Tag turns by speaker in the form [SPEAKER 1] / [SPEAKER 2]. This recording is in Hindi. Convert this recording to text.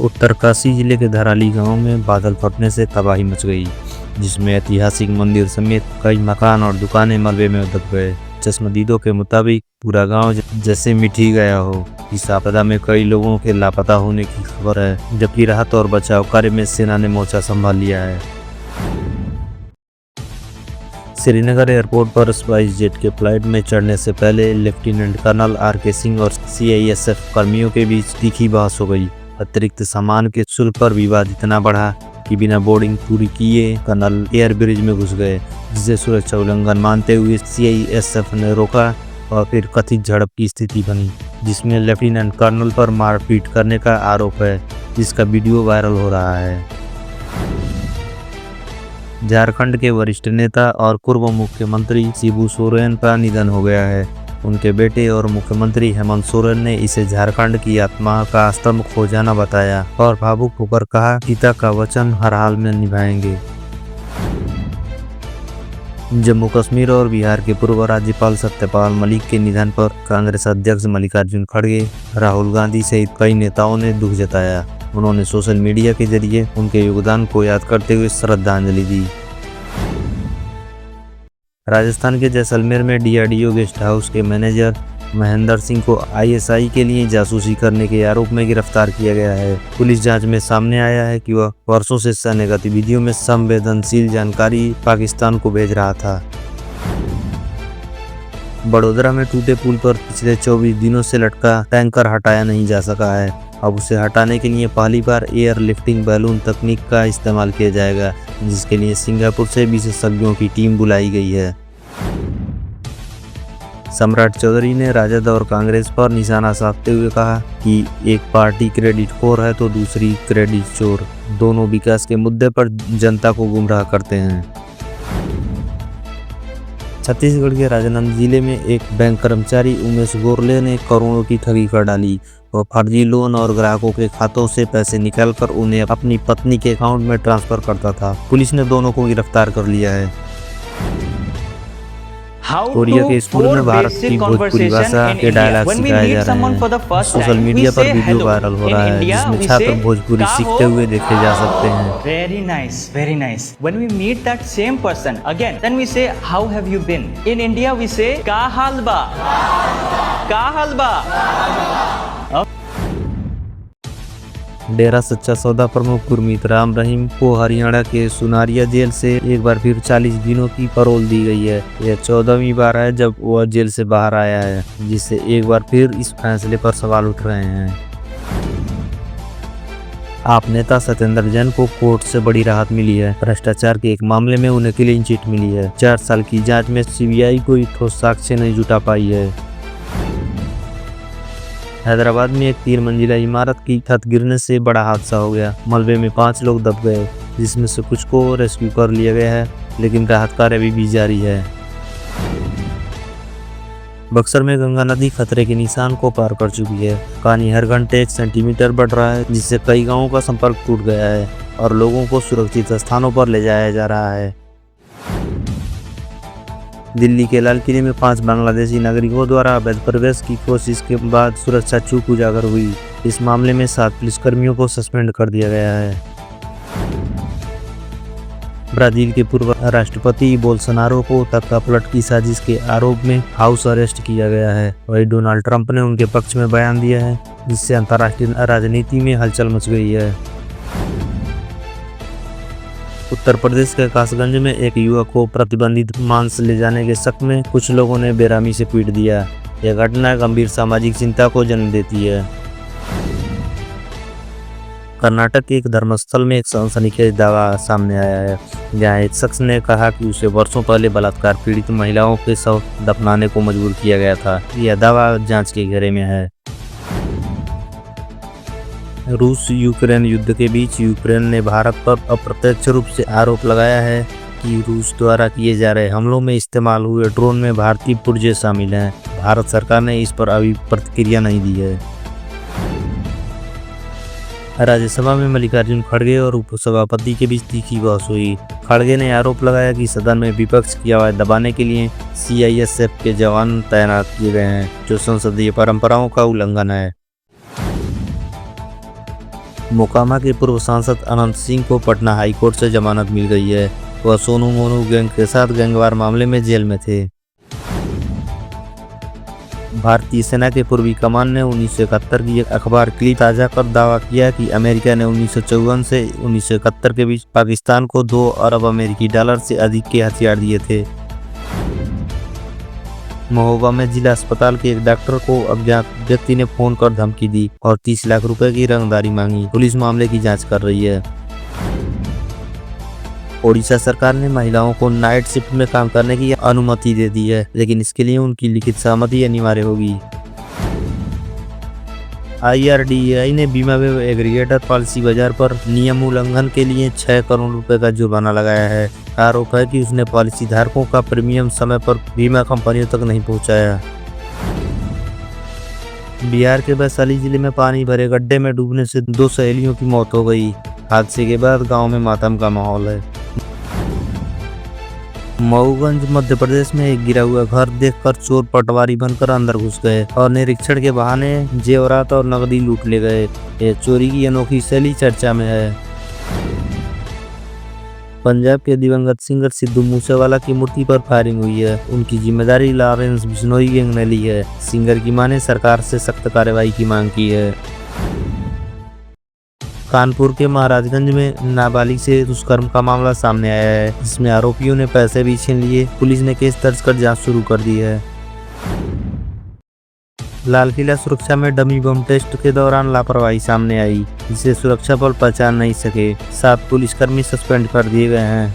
[SPEAKER 1] उत्तरकाशी जिले के धराली गांव में बादल फटने से तबाही मच गई, जिसमें ऐतिहासिक मंदिर समेत कई मकान और दुकानें मलबे में दब गए। चश्मदीदों के मुताबिक पूरा गांव जैसे मिट ही गया हो। इस आपदा में कई लोगों के लापता होने की खबर है, जबकि राहत और बचाव कार्य में सेना ने मोर्चा संभाल लिया है। श्रीनगर एयरपोर्ट पर स्पाइस जेट के फ्लाइट में चढ़ने से पहले लेफ्टिनेंट कर्नल आर.के. सिंह और सीआईएसएफ कर्मियों के बीच तीखी बहस हो गई। अतिरिक्त सामान के शुल्क पर विवाद इतना बढ़ा कि बिना बोर्डिंग पूरी किए कर्नल एयर ब्रिज में घुस गए, जिसे सुरक्षा उल्लंघन मानते हुए सीआईएसएफ ने रोका और फिर कथित झड़प की स्थिति बनी, जिसमें लेफ्टिनेंट कर्नल पर मारपीट करने का आरोप है, जिसका वीडियो वायरल हो रहा है। झारखंड के वरिष्ठ नेता और पूर्व मुख्यमंत्री शिबू सोरेन का निधन हो गया है। उनके बेटे और मुख्यमंत्री हेमंत सोरेन ने इसे झारखंड की आत्मा का स्तंभ खो जाना बताया और भावुक होकर कहा, पिता का वचन हर हाल में निभाएंगे। जम्मू कश्मीर और बिहार के पूर्व राज्यपाल सत्यपाल मलिक के निधन पर कांग्रेस अध्यक्ष मल्लिकार्जुन खड़गे, राहुल गांधी सहित कई नेताओं ने दुख जताया। उन्होंने सोशल मीडिया के जरिए उनके योगदान को याद करते हुए श्रद्धांजलि दी। राजस्थान के जैसलमेर में डीआरडीओ गेस्ट हाउस के मैनेजर महेंद्र सिंह को आईएसआई के लिए जासूसी करने के आरोप में गिरफ्तार किया गया है। पुलिस जांच में सामने आया है कि वह वर्षों से सैन्य गतिविधियों में संवेदनशील जानकारी पाकिस्तान को भेज रहा था। बड़ोदरा में टूटे पुल पर पिछले 24 दिनों से लटका टैंकर हटाया नहीं जा सका है। अब उसे हटाने के लिए पहली बार एयर लिफ्टिंग बैलून तकनीक का इस्तेमाल किया जाएगा, जिसके लिए सिंगापुर से विशेषज्ञों की टीम बुलाई गई है। सम्राट चौधरी ने राजद और कांग्रेस पर निशाना साधते हुए कहा कि एक पार्टी क्रेडिट खोर है तो दूसरी क्रेडिट चोर। दोनों विकास के मुद्दे पर जनता को गुमराह करते हैं। छत्तीसगढ़ के राजनांदगांव जिले में एक बैंक कर्मचारी उमेश गोरले ने करोड़ों की ठगी कर डाली। वह फर्जी लोन और ग्राहकों के खातों से पैसे निकालकर उन्हें अपनी पत्नी के अकाउंट में ट्रांसफर करता था। पुलिस ने दोनों को गिरफ्तार कर लिया है। कोरिया के स्कूल में भारत की भोजपुरी भाषा के डायलॉग सिखाए जा रहे हैं। सोशल मीडिया पर वीडियो वायरल हो रहा है, जिसमें छात्र भोजपुरी सीखते हुए देखे जा सकते हैं।
[SPEAKER 2] Very nice, very nice. When we meet that same person again, then we say, how have you been? In India we say, का हाल बा? का हाल बा?
[SPEAKER 1] डेरा सच्चा सौदा प्रमुख गुरमीत राम रहीम को हरियाणा के सुनारिया जेल से एक बार फिर 40 दिनों की पैरोल दी गई है। यह 14वीं बार है जब वह जेल से बाहर आया है, जिससे एक बार फिर इस फैसले पर सवाल उठ रहे हैं। आप नेता सत्येंद्र जैन को कोर्ट से बड़ी राहत मिली है। भ्रष्टाचार के एक मामले में उन्हें क्लीन चिट मिली है। 4 साल की जाँच में सीबीआई कोई ठोस साक्ष्य नहीं जुटा पाई है। हैदराबाद में एक 3 मंजिला इमारत की छत गिरने से बड़ा हादसा हो गया। मलबे में 5 लोग दब गए, जिसमें से कुछ को रेस्क्यू कर लिया गया है, लेकिन राहत कार्य अभी भी जारी है। बक्सर में गंगा नदी खतरे के निशान को पार कर चुकी है। पानी हर घंटे 1 सेंटीमीटर बढ़ रहा है, जिससे कई गांवों का संपर्क टूट गया है और लोगों को सुरक्षित स्थानों पर ले जाया जा रहा है। दिल्ली के लाल किले में 5 बांग्लादेशी नागरिकों द्वारा अवैध प्रवेश की कोशिश के बाद सुरक्षा चूक उजागर हुई। इस मामले में 7 पुलिसकर्मियों को सस्पेंड कर दिया गया है। ब्राजील के पूर्व राष्ट्रपति बोल्सोनारो को तख्तापलट की साजिश के आरोप में हाउस अरेस्ट किया गया है। वहीं डोनाल्ड ट्रंप ने उनके पक्ष में बयान दिया है, जिससे अंतर्राष्ट्रीय राजनीति में हलचल मच गई है। उत्तर प्रदेश के कासगंज में एक युवक को प्रतिबंधित मांस ले जाने के शक में कुछ लोगों ने बेरहमी से पीट दिया। यह घटना गंभीर सामाजिक चिंता को जन्म देती है। कर्नाटक के एक धर्मस्थल में एक सनसनीखेज दावा सामने आया है, जहां एक शख्स ने कहा कि उसे वर्षों पहले बलात्कार पीड़ित महिलाओं के शव दफनाने को मजबूर किया गया था। यह दावा जांच के घेरे में है। रूस यूक्रेन युद्ध के बीच यूक्रेन ने भारत पर अप्रत्यक्ष रूप से आरोप लगाया है कि रूस द्वारा किए जा रहे हमलों में इस्तेमाल हुए ड्रोन में भारतीय पुर्जे शामिल हैं। भारत सरकार ने इस पर अभी प्रतिक्रिया नहीं दी है। राज्यसभा में मल्लिकार्जुन खड़गे और उपसभापति के बीच तीखी बहस हुई। खड़गे ने आरोप लगाया कि सदन में विपक्ष की आवाज दबाने के लिए सीआईएसएफ के जवान तैनात किए गए हैं, जो संसदीय परंपराओं का उल्लंघन है। मोकामा के पूर्व सांसद अनंत सिंह को पटना हाई कोर्ट से जमानत मिल गई है। वह सोनू मोनू गैंग के साथ गैंगवार मामले में जेल में थे। भारतीय सेना के पूर्वी कमान ने 1971 की एक अखबार क्लिप ताजा कर दावा किया कि अमेरिका ने 1954 से 1971 के बीच पाकिस्तान को 2 अरब अमेरिकी डॉलर से अधिक के हथियार दिए थे। महोबा में जिला अस्पताल के एक डॉक्टर को अज्ञात व्यक्ति ने फोन कर धमकी दी और 30 लाख रुपए की रंगदारी मांगी। पुलिस मामले की जांच कर रही है। ओडिशा सरकार ने महिलाओं को नाइट शिफ्ट में काम करने की अनुमति दे दी है, लेकिन इसके लिए उनकी लिखित सहमति अनिवार्य होगी। IRDAI ने बीमा एग्रीगेटर पॉलिसी बाजार पर नियम उल्लंघन के लिए 6 करोड़ रुपए का जुर्माना लगाया है। आरोप है कि उसने पॉलिसी धारकों का प्रीमियम समय पर बीमा कंपनियों तक नहीं पहुंचाया। बिहार के वैशाली जिले में पानी भरे गड्ढे में डूबने से 2 सहेलियों की मौत हो गई। हादसे के बाद गांव में मातम का माहौल है। मऊगंज मध्य प्रदेश में एक गिरा हुआ घर देखकर चोर पटवारी बनकर अंदर घुस गए और निरीक्षण के बहाने जेवरात और नकदी लूट ले गए। ये चोरी की अनोखी शैली चर्चा में है। पंजाब के दिवंगत सिंगर सिद्धू मूसेवाला की मूर्ति पर फायरिंग हुई है। उनकी जिम्मेदारी लॉरेंस बिश्नोई गैंग ने ली है। सिंगर की मां ने सरकार से सख्त कार्रवाई की मांग की है। कानपुर के महाराजगंज में नाबालिग से दुष्कर्म का मामला सामने आया है, जिसमें आरोपियों ने पैसे भी छीन लिए। पुलिस ने केस दर्ज कर जांच शुरू कर दी है। लाल किला सुरक्षा में डमी बम टेस्ट के दौरान लापरवाही सामने आई, जिसे सुरक्षा बल पहचान नहीं सके। 7 पुलिसकर्मी सस्पेंड कर दिए गए हैं।